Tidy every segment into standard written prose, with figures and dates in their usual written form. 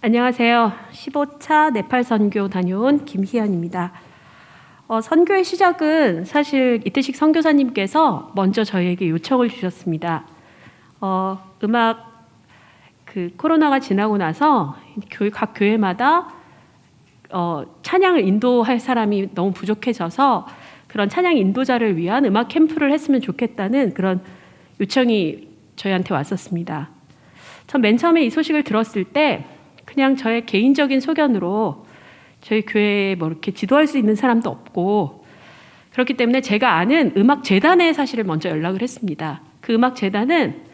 안녕하세요. 15차 네팔 선교 다녀온 김희연입니다. 선교의 시작은 사실 이태식 선교사님께서 먼저 저희에게 요청을 주셨습니다. 음악 코로나가 지나고 나서 각 교회마다 찬양을 인도할 사람이 너무 부족해져서 그런 찬양 인도자를 위한 음악 캠프를 했으면 좋겠다는 그런 요청이 저희한테 왔었습니다. 전 맨 처음에 이 소식을 들었을 때 그냥 저의 개인적인 소견으로 저희 교회에 뭐 이렇게 지도할 수 있는 사람도 없고, 그렇기 때문에 제가 아는 음악재단에 사실을 먼저 연락을 했습니다. 그 음악재단은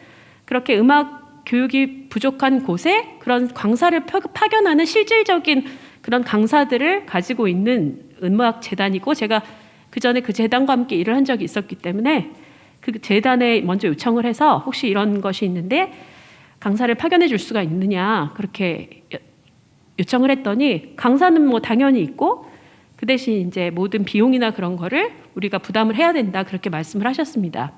그렇게 음악 교육이 부족한 곳에 그런 강사를 파견하는 실질적인 그런 강사들을 가지고 있는 음악재단이고, 제가 그 전에 그 재단과 함께 일을 한 적이 있었기 때문에 그 재단에 먼저 요청을 해서 혹시 이런 것이 있는데 강사를 파견해 줄 수가 있느냐 그렇게 요청을 했더니, 강사는 뭐 당연히 있고 그 대신 이제 모든 비용이나 그런 거를 우리가 부담을 해야 된다 그렇게 말씀을 하셨습니다.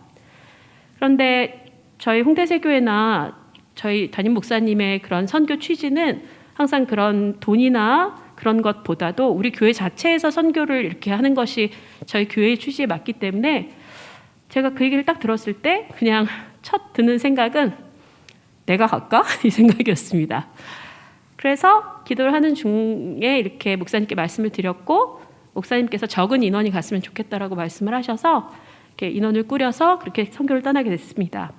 그런데 저희 홍대세교회나 저희 담임 목사님의 그런 선교 취지는 항상 그런 돈이나 그런 것보다도 우리 교회 자체에서 선교를 이렇게 하는 것이 저희 교회의 취지에 맞기 때문에, 제가 그 얘기를 딱 들었을 때 그냥 첫 드는 생각은 내가 갈까? 이 생각이었습니다. 그래서 기도를 하는 중에 이렇게 목사님께 말씀을 드렸고, 목사님께서 적은 인원이 갔으면 좋겠다라고 말씀을 하셔서 이렇게 인원을 꾸려서 그렇게 선교를 떠나게 됐습니다.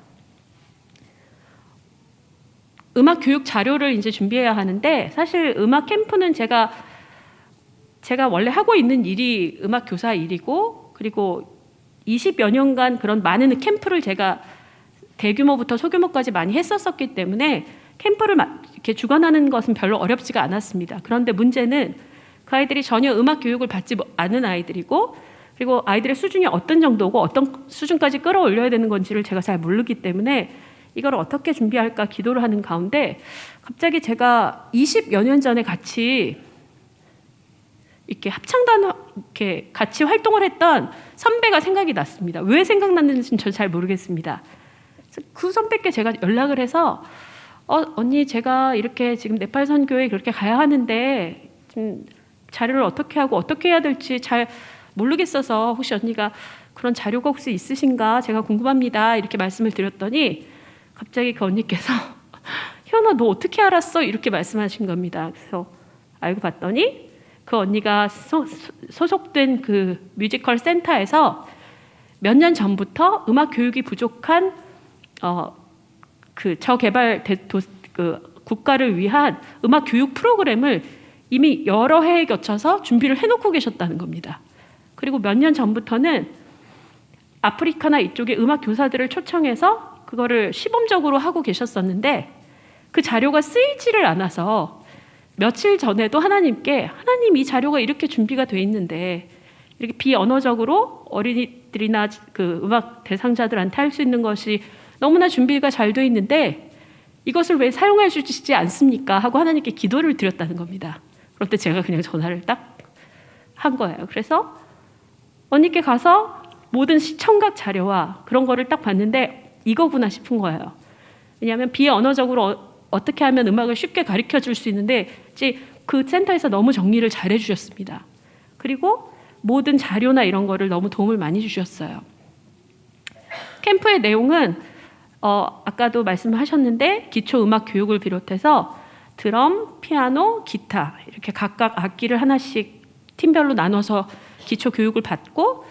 음악 교육 자료를 이제 준비해야 하는데, 사실 음악 캠프는 제가 원래 하고 있는 일이 음악 교사 일이고, 그리고 20여 년간 그런 많은 캠프를 제가 대규모부터 소규모까지 많이 했었기 때문에 캠프를 이렇게 주관하는 것은 별로 어렵지가 않았습니다. 그런데 문제는 그 아이들이 전혀 음악 교육을 받지 않은 아이들이고, 그리고 아이들의 수준이 어떤 정도고 어떤 수준까지 끌어올려야 되는 건지를 제가 잘 모르기 때문에 이걸 어떻게 준비할까 기도를 하는 가운데, 갑자기 제가 20여 년 전에 같이 이렇게 합창단 이렇게 같이 활동을 했던 선배가 생각이 났습니다. 왜 생각났는지는 저 잘 모르겠습니다. 그 선배께 제가 연락을 해서 언니, 제가 이렇게 지금 네팔 선교에 그렇게 가야 하는데 지금 자료를 어떻게 하고 어떻게 해야 될지 잘 모르겠어서 혹시 언니가 그런 자료가 혹시 있으신가 제가 궁금합니다 이렇게 말씀을 드렸더니, 갑자기 그 언니께서 희연아, 너 어떻게 알았어? 이렇게 말씀하신 겁니다. 그래서 알고 봤더니 그 언니가 소속된 그 뮤지컬 센터에서 몇 년 전부터 음악 교육이 부족한 그 저개발 국가를 위한 음악 교육 프로그램을 이미 여러 해에 거쳐서 준비를 해놓고 계셨다는 겁니다. 그리고 몇 년 전부터는 아프리카나 이쪽에 음악 교사들을 초청해서 그거를 시범적으로 하고 계셨었는데, 그 자료가 쓰이지를 않아서 며칠 전에도 하나님께, 하나님 이 자료가 이렇게 준비가 돼 있는데 이렇게 비언어적으로 어린이들이나 그 음악 대상자들한테 할 수 있는 것이 너무나 준비가 잘 돼 있는데 이것을 왜 사용해 주시지 않습니까? 하고 하나님께 기도를 드렸다는 겁니다. 그럴 때 제가 그냥 전화를 딱 한 거예요. 그래서 언니께 가서 모든 시청각 자료와 그런 거를 딱 봤는데 이거구나 싶은 거예요. 왜냐하면 비언어적으로 어떻게 하면 음악을 쉽게 가르쳐 줄 수 있는데 그 센터에서 너무 정리를 잘 해주셨습니다. 그리고 모든 자료나 이런 거를 너무 도움을 많이 주셨어요. 캠프의 내용은 아까도 말씀하셨는데 기초 음악 교육을 비롯해서 드럼, 피아노, 기타 이렇게 각각 악기를 하나씩 팀별로 나눠서 기초 교육을 받고,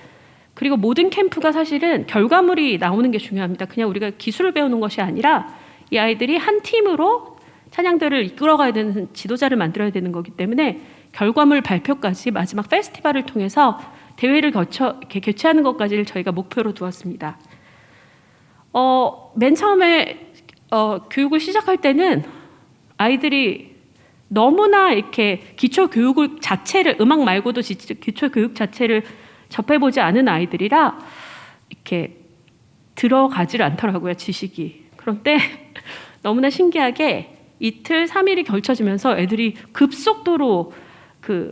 그리고 모든 캠프가 사실은 결과물이 나오는 게 중요합니다. 그냥 우리가 기술을 배우는 것이 아니라 이 아이들이 한 팀으로 찬양들을 이끌어가야 되는 지도자를 만들어야 되는 거기 때문에 결과물 발표까지 마지막 페스티벌을 통해서 대회를 거쳐 이렇게 개최하는 것까지를 저희가 목표로 두었습니다. 맨 처음에 교육을 시작할 때는 아이들이 너무나 이렇게 기초 교육을 자체를, 음악 말고도 기초 교육 자체를 접해보지 않은 아이들이라 이렇게 들어가질 않더라고요, 지식이. 그런데 너무나 신기하게 이틀, 3일이 걸쳐지면서 애들이 급속도로 그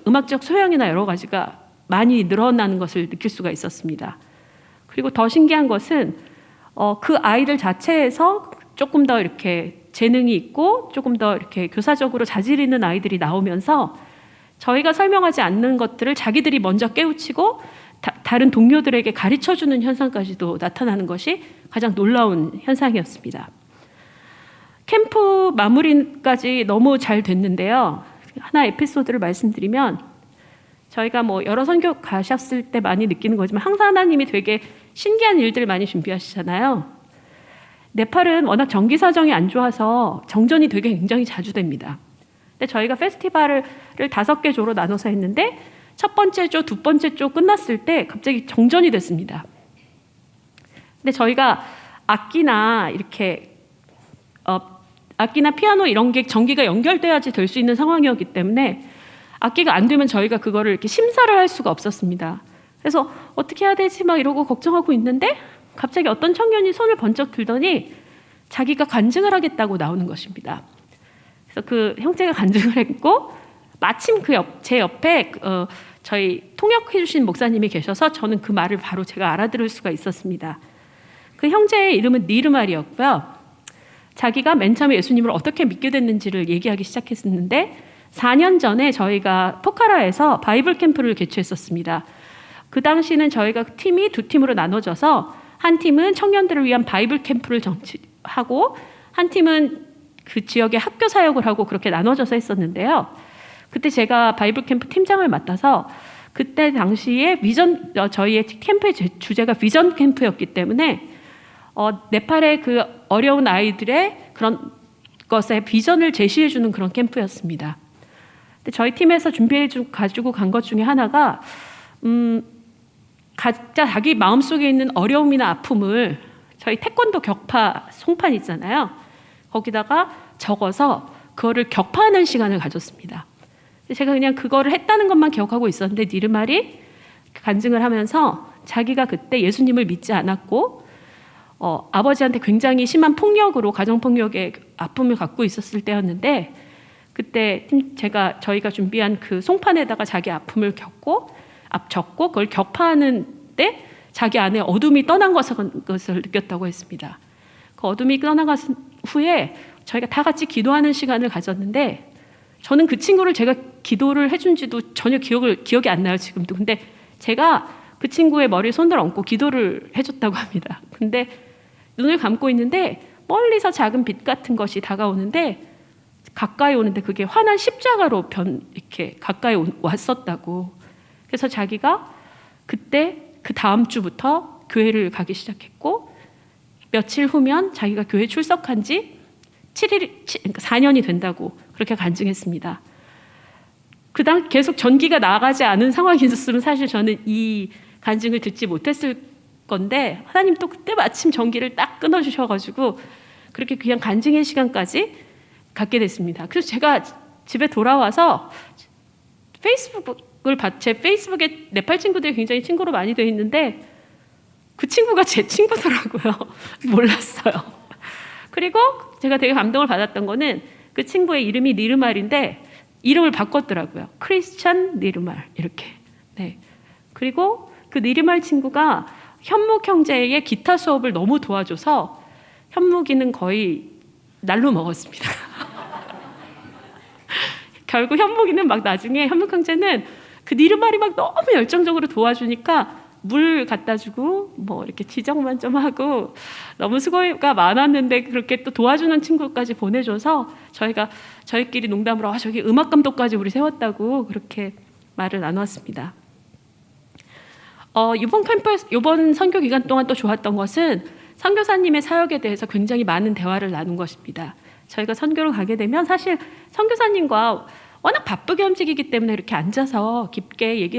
음악적 소양이나 여러 가지가 많이 늘어나는 것을 느낄 수가 있었습니다. 그리고 더 신기한 것은 그 아이들 자체에서 조금 더 이렇게 재능이 있고 조금 더 이렇게 교사적으로 자질 있는 아이들이 나오면서 저희가 설명하지 않는 것들을 자기들이 먼저 깨우치고 다른 동료들에게 가르쳐주는 현상까지도 나타나는 것이 가장 놀라운 현상이었습니다. 캠프 마무리까지 너무 잘 됐는데요. 하나 에피소드를 말씀드리면, 저희가 뭐 여러 선교 가셨을 때 많이 느끼는 거지만 항상 하나님이 되게 신기한 일들을 많이 준비하시잖아요. 네팔은 워낙 전기 사정이 안 좋아서 정전이 되게 굉장히 자주 됩니다. 근데 저희가 페스티벌을 5개 조로 나눠서 했는데 첫 번째 조, 두 번째 조 끝났을 때 갑자기 정전이 됐습니다. 근데 저희가 악기나 이렇게 악기나 피아노 이런 게 전기가 연결돼야지 될 수 있는 상황이었기 때문에 악기가 안 되면 저희가 그거를 이렇게 심사를 할 수가 없었습니다. 그래서 어떻게 해야 되지 막 이러고 걱정하고 있는데 갑자기 어떤 청년이 손을 번쩍 들더니 자기가 간증을 하겠다고 나오는 것입니다. 그래서 그 형제가 간증을 했고 마침 제 옆에 저희 통역해 주신 목사님이 계셔서 저는 그 말을 바로 제가 알아들을 수가 있었습니다. 그 형제의 이름은 니르말이었고요. 자기가 맨 처음에 예수님을 어떻게 믿게 됐는지를 얘기하기 시작했었는데 4년 전에 저희가 포카라에서 바이블 캠프를 개최했었습니다. 그 당시는 저희가 팀이 두 팀으로 나눠져서 한 팀은 청년들을 위한 바이블 캠프를 정치하고 한 팀은 그 지역의 학교 사역을 하고 그렇게 나눠져서 했었는데요. 그때 제가 바이블 캠프 팀장을 맡아서 그때 당시에 저희의 캠프의 주제가 비전 캠프였기 때문에 네팔의 그 어려운 아이들의 그런 것에 비전을 제시해주는 그런 캠프였습니다. 근데 저희 팀에서 가지고 간 것 중에 하나가 각자 자기 마음속에 있는 어려움이나 아픔을 저희 태권도 격파 송판 있잖아요. 거기다가 적어서 그거를 격파하는 시간을 가졌습니다. 제가 그냥 그거를 했다는 것만 기억하고 있었는데 니르말이 간증을 하면서 자기가 그때 예수님을 믿지 않았고 아버지한테 굉장히 심한 폭력으로 가정폭력의 아픔을 갖고 있었을 때였는데 그때 저희가 준비한 그 송판에다가 자기 아픔을 적고 그걸 격파하는 때 자기 안에 어둠이 떠난 것을 느꼈다고 했습니다. 그 어둠이 떠나간 후에 저희가 다 같이 기도하는 시간을 가졌는데 저는 그 친구를 제가 기도를 해준 지도 전혀 기억이 안 나요, 지금도. 근데 제가 그 친구의 머리에 손을 얹고 기도를 해줬다고 합니다. 근데 눈을 감고 있는데 멀리서 작은 빛 같은 것이 다가오는데 가까이 오는데 그게 환한 십자가로 이렇게 가까이 왔었다고. 그래서 자기가 그때 그 다음 주부터 교회를 가기 시작했고 며칠 후면 자기가 교회 출석한 지 4년이 된다고 그렇게 간증했습니다. 그다음 계속 전기가 나가지 않은 상황이 있었으면 사실 저는 이 간증을 듣지 못했을 건데 하나님 또 그때 마침 전기를 딱 끊어주셔가지고 그렇게 그냥 간증의 시간까지 갖게 됐습니다. 그래서 제가 집에 돌아와서 제 페이스북에 네팔 친구들이 굉장히 친구로 많이 돼 있는데 그 친구가 제 친구더라고요. 몰랐어요. 그리고 제가 되게 감동을 받았던 거는 그 친구의 이름이 니르말인데 이름을 바꿨더라고요. 크리스찬 니르말 이렇게. 네. 그리고 그 니르말 친구가 현묵 형제의 기타 수업을 너무 도와줘서 현묵이는 거의 날로 먹었습니다. 결국 현묵이는 막 나중에 현묵 형제는 그 니르말이 막 너무 열정적으로 도와주니까 물 갖다 주고 뭐 이렇게 지적만 좀 하고 너무 수고가 많았는데 그렇게 또 도와주는 친구까지 보내줘서 저희끼리 농담으로 저기 음악 감독까지 우리 세웠다고 그렇게 말을 나눴습니다. 이번 선교 기간 동안 또 좋았던 것은 선교사님의 사역에 대해서 굉장히 많은 대화를 나눈 것입니다. 저희가 선교를 가게 되면 사실 선교사님과 워낙 바쁘게 움직이기 때문에 이렇게 앉아서 깊게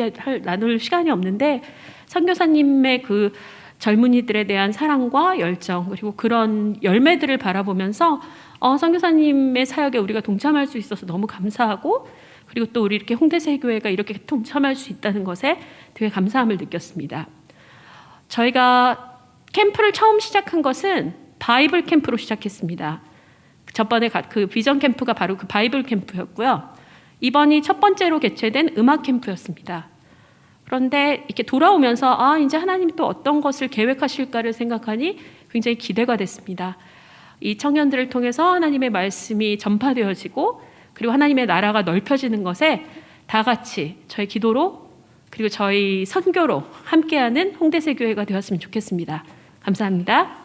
나눌 시간이 없는데 선교사님의 그 젊은이들에 대한 사랑과 열정 그리고 그런 열매들을 바라보면서 선교사님의 사역에 우리가 동참할 수 있어서 너무 감사하고 그리고 또 우리 이렇게 홍대세교회가 이렇게 동참할 수 있다는 것에 되게 감사함을 느꼈습니다. 저희가 캠프를 처음 시작한 것은 바이블 캠프로 시작했습니다. 저번에 그 비전 캠프가 바로 그 바이블 캠프였고요. 이번이 첫 번째로 개최된 음악 캠프였습니다. 그런데 이렇게 돌아오면서 이제 하나님이 또 어떤 것을 계획하실까를 생각하니 굉장히 기대가 됐습니다. 이 청년들을 통해서 하나님의 말씀이 전파되어지고 그리고 하나님의 나라가 넓혀지는 것에 다 같이 저희 기도로 그리고 저희 선교로 함께하는 홍대세 교회가 되었으면 좋겠습니다. 감사합니다.